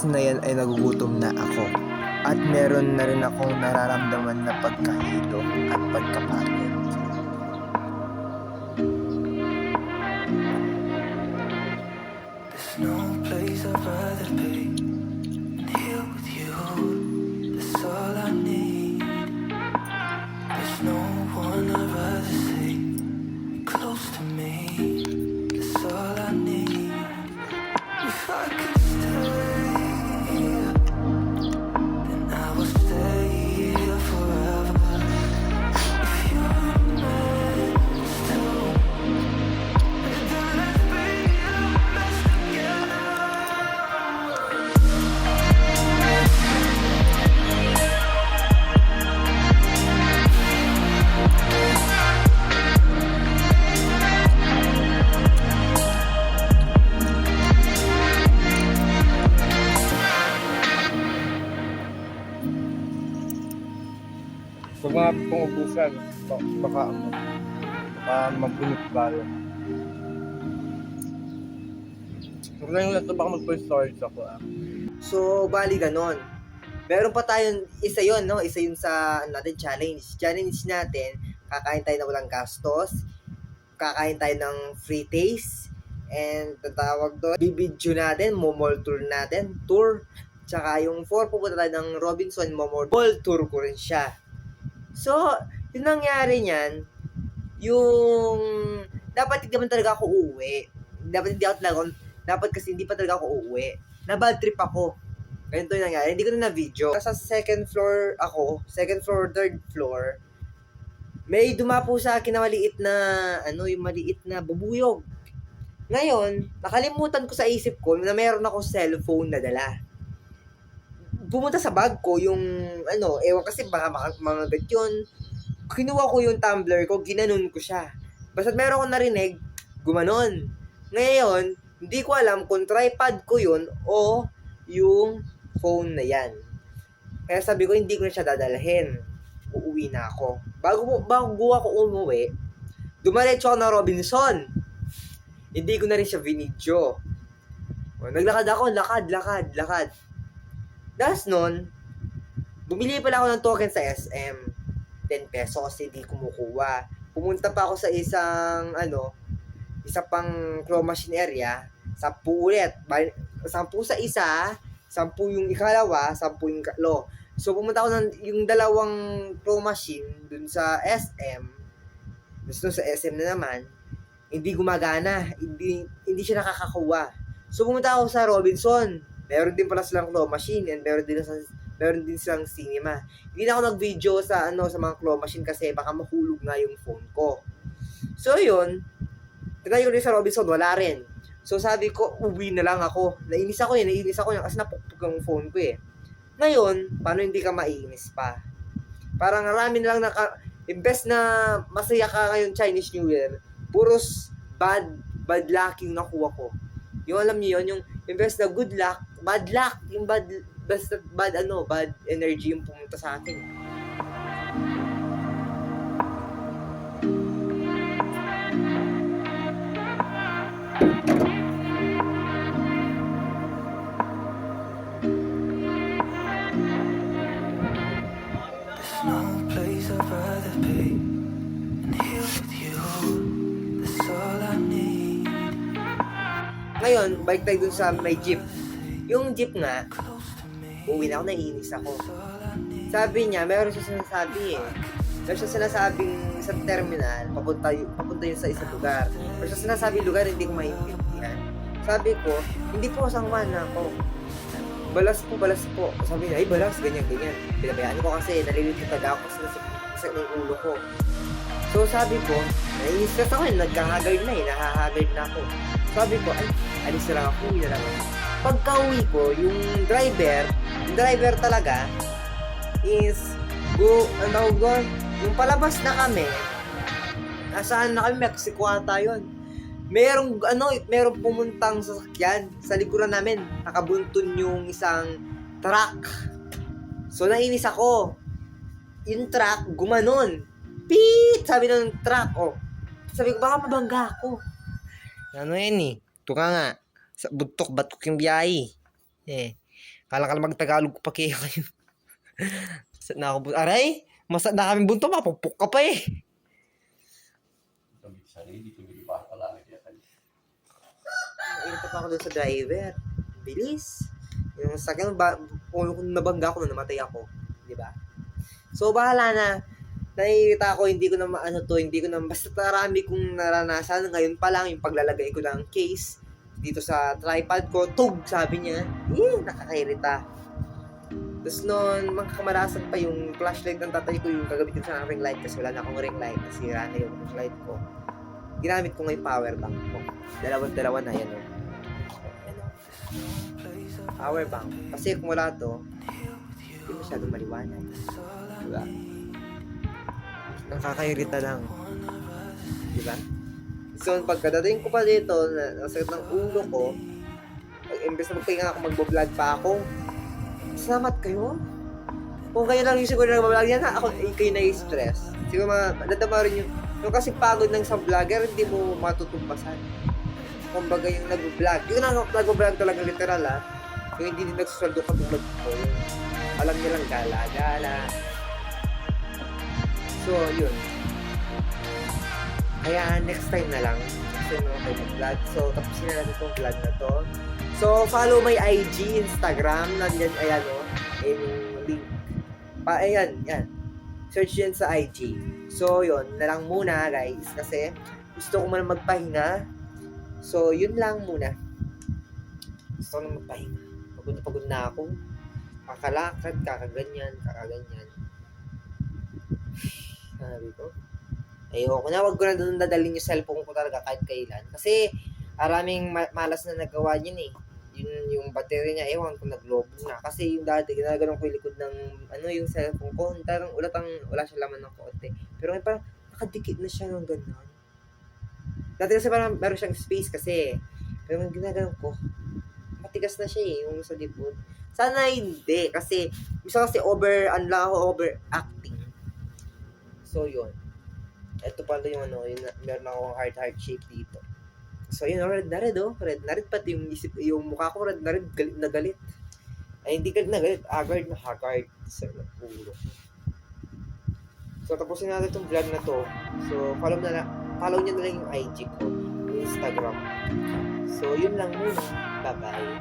oras na yan ay nagugutom na ako. At meron na rin akong nararamdaman na pagkahilo at pagkapagod. There's no place I'd rather be than here with you. That's all I need. There's no one I'd rather see close to me. That's all I need. If I could stay, then I will stay here forever. If you're meant to, then let's be the best together. Pag mga pangubusan, baka mabunot balo. Huwag na yung laptop, baka mag-storage ako So, bali ganon. Meron pa tayong isa yon, no? Isa yun sa natin challenge. Challenge natin, kakain tayo na walang gastos, kakain tayo ng free taste, and tatawag doon, bibidyo natin, mall tour natin, tour. Tsaka yung 4, pupunta tayo ng Robinson, mall tour ko rin siya. So, yung nangyari niyan, yung dapat hindi naman talaga ako uuwi. Dapat kasi hindi pa talaga ako uuwi. Na bad trip ako. Ganito yung nangyari. Hindi ko na video. Nasa second floor ako, third floor. May dumapo sa akin na maliit na, yung maliit na bubuyog. Ngayon, nakalimutan ko sa isip ko na meron ako cellphone na dala. Pumunta sa bag ko yung, ewan kasi baka makagat yun. Kinuha ko yung tumbler ko, ginanon ko siya. Basta meron ko narinig, gumanon. Ngayon, hindi ko alam kung tripod ko yun o yung phone na yan. Kaya sabi ko, hindi ko na siya dadalhin. Uuwi na ako. Bago ako umuwi, dumaretso ako na Robinson. Hindi ko na rin siya vinidyo. Naglakad ako, lakad. Das nun, bumili pala ako ng token sa SM. 10 pesos, hindi kumukuha. Pumunta pa ako sa isa pang claw machine area. 10 ulit. 10 sa isa, 10 yung ikalawa, 10 yung ikatlo. So, pumunta ako ng yung dalawang claw machine dun sa SM. Dun sa SM na naman, hindi gumagana. Hindi siya nakakakuha. So, pumunta ako sa Robinson. Meron din pala silang claw machine and meron din silang cinema. Hindi na ako nag-video sa mga claw machine kasi baka mahulog nga yung phone ko. So yun, tinay ko rin sa Robinson, wala rin. So sabi ko, uwi na lang ako. Nainis ako yan kasi napukpuk yung phone ko eh. Ngayon, paano hindi ka mainis pa? Parang marami na lang imbes na masaya ka ngayon Chinese New Year, puros bad luck yung nakuha ko. Yung alam niyo yun, yung imbes na good luck, bad luck, yung bad energy yung pumunta sa akin. There's no place I'd rather be than here with you. That's all I need. Ngayon, balik tayo dun sa may jeep. Yung jeep nga, uwi na ako, naiinis ako. Sabi niya, meron siya sinasabi eh. Meron siya sinasabing sa terminal, papunta yun sa isang lugar. Meron siya sinasabing lugar, hindi ko maintindihan. Sabi ko, hindi po sangman na ako. Balas po. Sabi niya, ay balas, ganyan. Pinabayaan ko kasi, nalilito talaga ako sa ng ulo ko. So sabi ko, naiinis kasi ako, nagkahagard na ako. Sabi ko, ay, alis na lang ako, uwi na lang ako. Pagka-uwi ko, yung driver talaga is yung palabas na kami, nasaan na kami, Mexico ata yun. Merong pumuntang sasakyan sa likuran namin, nakabuntun yung isang truck. So nainis ako. Yung truck gumanon. Beep! Sabi ng truck, Sabi ko, baka mabangga ako. Ano yan eh? Ito ka nga. Sa buntok, batok yung biyahe. Kala ka mag-Tagalog pa kaya kayo. Masad na ako. Aray! Masad na kami bunto, mapupuk ka pa eh. Init pa ako dun sa driver. Bilis. Yung sakyan, kung nabangga ako, namatay ako. Di ba? So, bahala na. Nakikita ko, hindi ko na hindi ko na, basta marami kong naranasan. Ngayon pa lang, yung paglalagay ko ng case dito sa tripod ko, tug, sabi niya. Nakakairita. Tapos noon, kamalasan pa yung flashlight ng tatay ko, yung gagamitin sa ring light kasi wala na akong ring light. Nasira na yung light ko. Ginamit ko ngayon power bank ko. Dalawa na yan. Power bank. Kasi kung wala to, hindi masyadong maliwanag. Diba? Nakakairita lang. Diba? So, pagkadating ko pa dito, nasakit ng ulo ko, imbes na magpahinga ako, magbo-vlog pa ako, salamat kayo. Kung kayo lang yung siguro nag-vlog yan, ako, kayo na-stress. Siguro nadama rin yung kasi pagod ng isang vlogger, hindi mo matutumbasan. Kumbaga yung nag-vlog. Yung nag-vlog talaga literal yung hindi din nagsusaldo katulad ko. Alam niya lang gala-gala. So, yun. Kaya next time na lang. Kasi kayo mag-vlog. So, tapusin na natin itong vlog na to. So, follow my IG, Instagram. Nandyan, ayan yung link. Ayan, yan. Search yan sa IG. So, yun. Na lang muna, guys. Kasi, gusto ko muna magpahinga. So, yun lang muna. Gusto ko na magpahinga. Pagod na ako. Kakalakad, kakaganyan. Sabi ko. Ayoko na. Wag ko na doon dadalhin yung cellphone ko talaga kahit kailan. Kasi, maraming malas na nagawa yun eh. Yung battery niya, ewan kung nag-lobo na. Kasi yung dati, ginaganon ko yung likod ng, yung cellphone ko. Tarang wala siya laman ng konti. Pero ngayon parang, nakadikit na siya ng gano'n. Dati kasi parang meron siyang space kasi. Pero yung ginaganon ko, matigas na siya yung sa likod. Sana hindi, kasi, bisa kasi overacting. So, yun. Ito pala yung meron akong heart shape dito. So, yun, red na red, Red na red, pati yung mukha ko red na red, galit na galit. Ay, hindi galit na galit, haggard na haggard. Sa ulo. So, tapusin natin itong vlog na to. So, follow nyo na lang yung IG ko, yung Instagram. So, yun lang muna. Bye-bye.